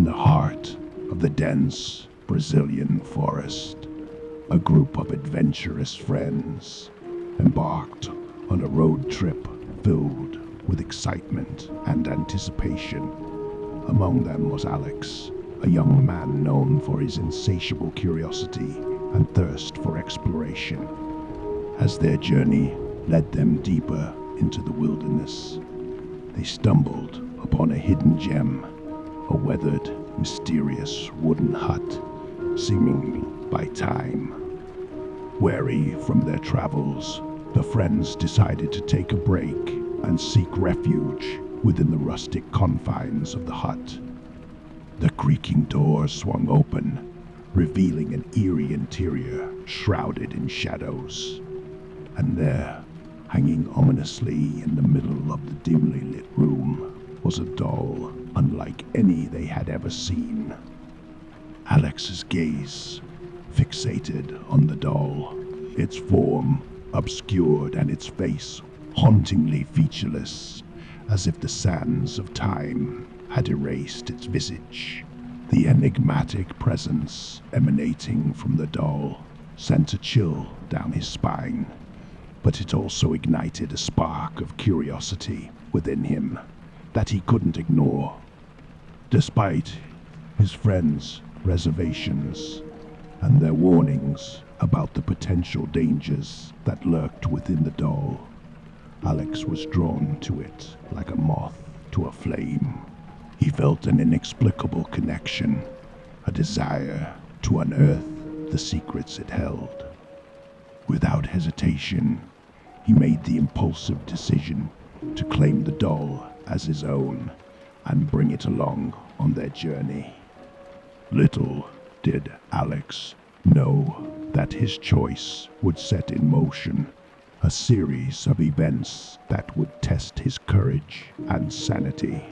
In the heart of the dense Brazilian forest, a group of adventurous friends embarked on a road trip filled with excitement and anticipation. Among them was Alex, a young man known for his insatiable curiosity and thirst for exploration. As their journey led them deeper into the wilderness, they stumbled upon a hidden gem, a weathered, mysterious wooden hut, seemingly by time. Weary from their travels, the friends decided to take a break and seek refuge within the rustic confines of the hut. The creaking door swung open, revealing an eerie interior shrouded in shadows. And there, hanging ominously in the middle of the dimly lit room, was a doll unlike any they had ever seen. Alex's gaze fixated on the doll, its form obscured and its face hauntingly featureless, as if the sands of time had erased its visage. The enigmatic presence emanating from the doll sent a chill down his spine, but it also ignited a spark of curiosity within him that he couldn't ignore. Despite his friends' reservations and their warnings about the potential dangers that lurked within the doll, Alex was drawn to it like a moth to a flame. He felt an inexplicable connection, a desire to unearth the secrets it held. Without hesitation, he made the impulsive decision to claim the doll as his own and bring it along on their journey. Little did Alex know that his choice would set in motion a series of events that would test his courage and sanity.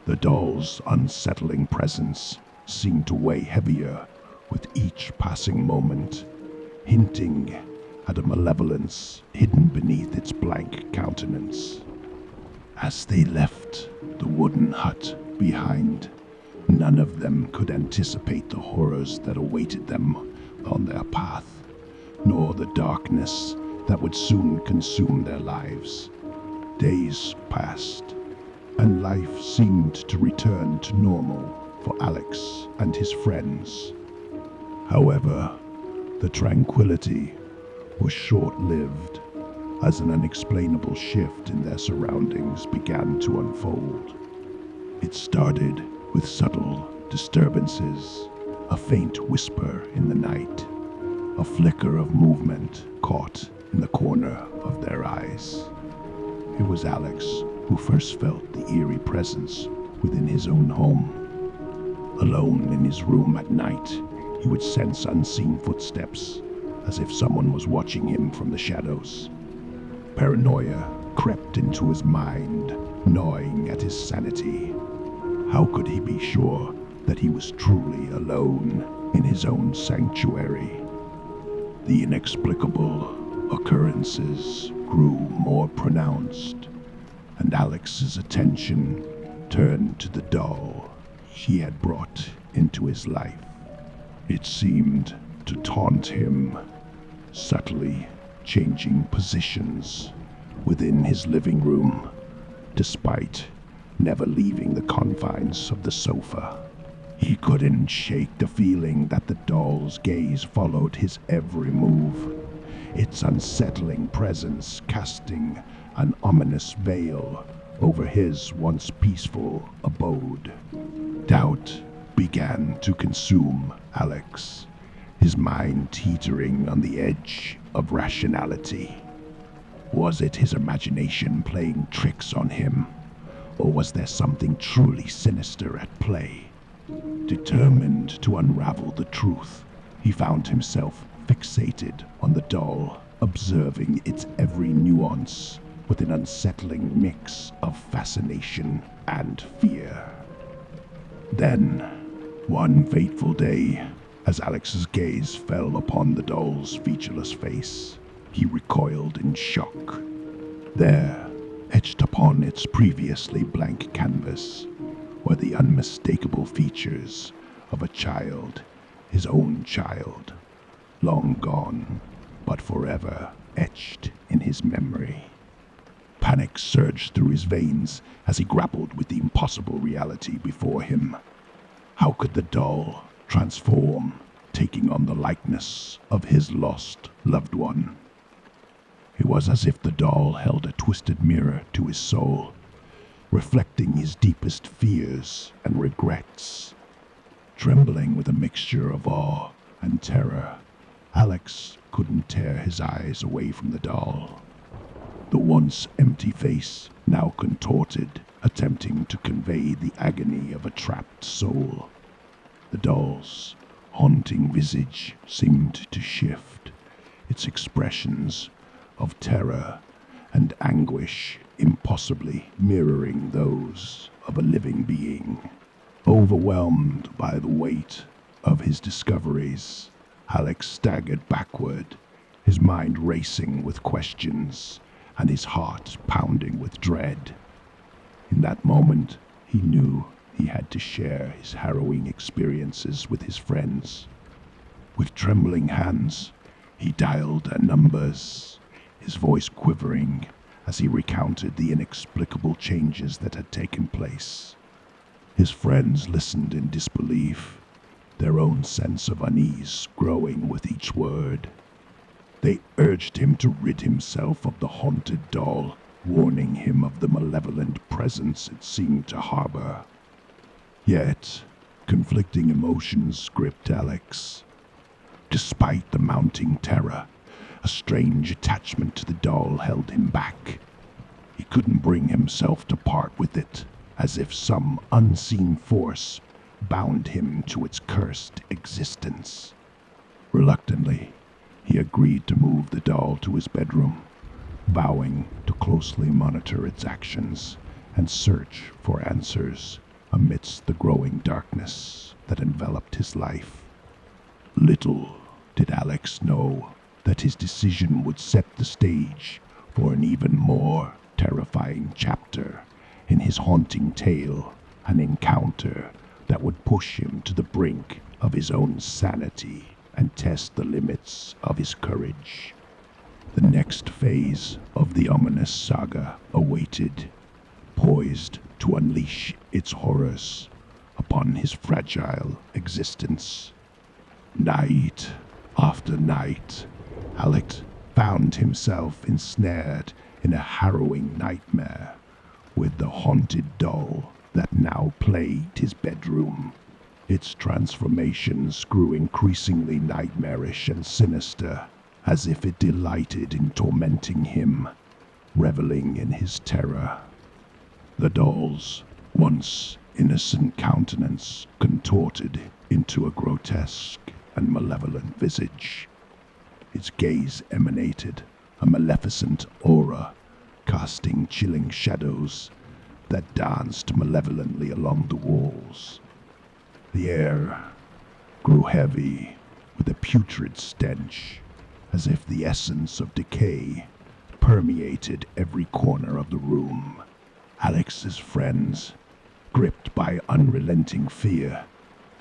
The doll's unsettling presence seemed to weigh heavier with each passing moment, hinting at a malevolence hidden beneath its blank countenance. As they left the wooden hut behind, none of them could anticipate the horrors that awaited them on their path, nor the darkness that would soon consume their lives. Days passed, and life seemed to return to normal for Alex and his friends. However, the tranquility was short-lived as an unexplainable shift in their surroundings began to unfold. It started with subtle disturbances, a faint whisper in the night, a flicker of movement caught in the corner of their eyes. It was Alex who first felt the eerie presence within his own home. Alone in his room at night, he would sense unseen footsteps, as if someone was watching him from the shadows. Paranoia crept into his mind, gnawing at his sanity. How could he be sure that he was truly alone in his own sanctuary? The inexplicable occurrences grew more pronounced, and Alex's attention turned to the doll he had brought into his life. It seemed to taunt him, subtly changing positions within his living room, despite never leaving the confines of the sofa. He couldn't shake the feeling that the doll's gaze followed his every move, its unsettling presence casting an ominous veil over his once peaceful abode. Doubt began to consume Alex, his mind teetering on the edge of rationality. Was it his imagination playing tricks on him, or was there something truly sinister at play? Determined to unravel the truth, he found himself fixated on the doll, observing its every nuance with an unsettling mix of fascination and fear. Then, one fateful day, as Alex's gaze fell upon the doll's featureless face, he recoiled in shock. There, etched upon its previously blank canvas, were the unmistakable features of a child, his own child, long gone, but forever etched in his memory. Panic surged through his veins as he grappled with the impossible reality before him. How could the doll transform, taking on the likeness of his lost loved one? It was as if the doll held a twisted mirror to his soul, reflecting his deepest fears and regrets. Trembling with a mixture of awe and terror, Alex couldn't tear his eyes away from the doll. The once empty face now contorted, attempting to convey the agony of a trapped soul. The doll's haunting visage seemed to shift, its expressions of terror and anguish impossibly mirroring those of a living being. Overwhelmed by the weight of his discoveries, Alex staggered backward, his mind racing with questions and his heart pounding with dread. In that moment, he knew he had to share his harrowing experiences with his friends. With trembling hands, he dialed their numbers, his voice quivering as he recounted the inexplicable changes that had taken place. His friends listened in disbelief, their own sense of unease growing with each word. They urged him to rid himself of the haunted doll, warning him of the malevolent presence it seemed to harbor. Yet, conflicting emotions gripped Alex. Despite the mounting terror, a strange attachment to the doll held him back. He couldn't bring himself to part with it, as if some unseen force bound him to its cursed existence. Reluctantly, he agreed to move the doll to his bedroom, vowing to closely monitor its actions and search for answers amidst the growing darkness that enveloped his life. Little did Alex know that his decision would set the stage for an even more terrifying chapter in his haunting tale, an encounter that would push him to the brink of his own sanity and test the limits of his courage. The next phase of the ominous saga awaited, poised to unleash its horrors upon his fragile existence. Night after night, Alex found himself ensnared in a harrowing nightmare with the haunted doll that now plagued his bedroom. Its transformations grew increasingly nightmarish and sinister, as if it delighted in tormenting him, reveling in his terror. The doll's once innocent countenance contorted into a grotesque and malevolent visage. Its gaze emanated a maleficent aura, casting chilling shadows that danced malevolently along the walls. The air grew heavy with a putrid stench, as if the essence of decay permeated every corner of the room. Alex's friends, gripped by unrelenting fear,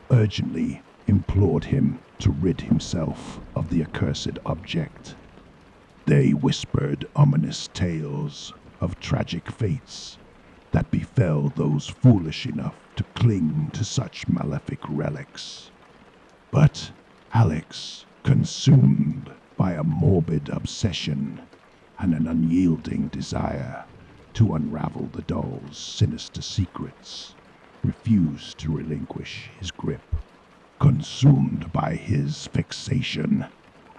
urgently implored him to rid himself of the accursed object. They whispered ominous tales of tragic fates that befell those foolish enough to cling to such malefic relics. But Alex, consumed by a morbid obsession and an unyielding desire to unravel the doll's sinister secrets, refused to relinquish his grip. Consumed by his fixation,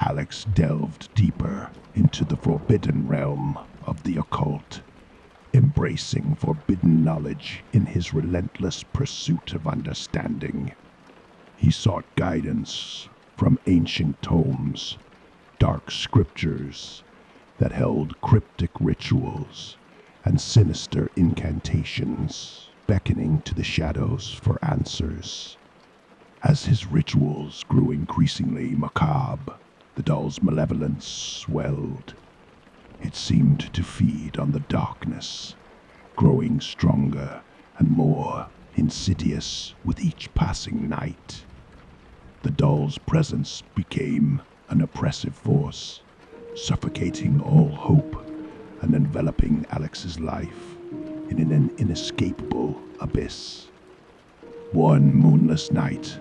Alex delved deeper into the forbidden realm of the occult, embracing forbidden knowledge in his relentless pursuit of understanding. He sought guidance from ancient tomes, dark scriptures that held cryptic rituals and sinister incantations, beckoning to the shadows for answers. As his rituals grew increasingly macabre, the doll's malevolence swelled. It seemed to feed on the darkness, growing stronger and more insidious with each passing night. The doll's presence became an oppressive force, suffocating all hope and enveloping Alex's life in an inescapable abyss. One moonless night,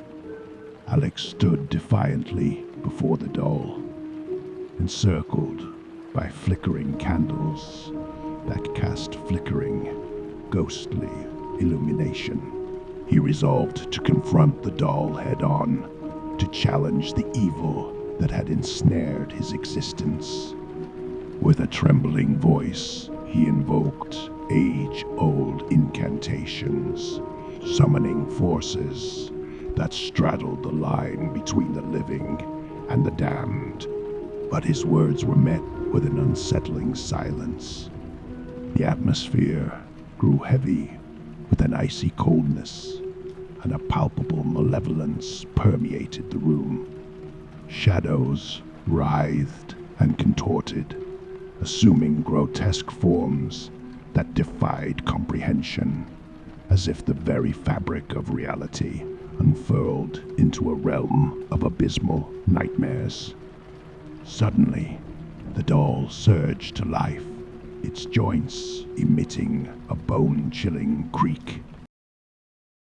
Alex stood defiantly before the doll, encircled by flickering candles that cast flickering, ghostly illumination. He resolved to confront the doll head-on, to challenge the evil that had ensnared his existence. With a trembling voice, he invoked age-old incantations, summoning forces that straddled the line between the living and the damned. But his words were met with an unsettling silence. The atmosphere grew heavy with an icy coldness, and a palpable malevolence permeated the room. Shadows writhed and contorted, assuming grotesque forms that defied comprehension, as if the very fabric of reality unfurled into a realm of abysmal nightmares. Suddenly, the doll surged to life, its joints emitting a bone-chilling creak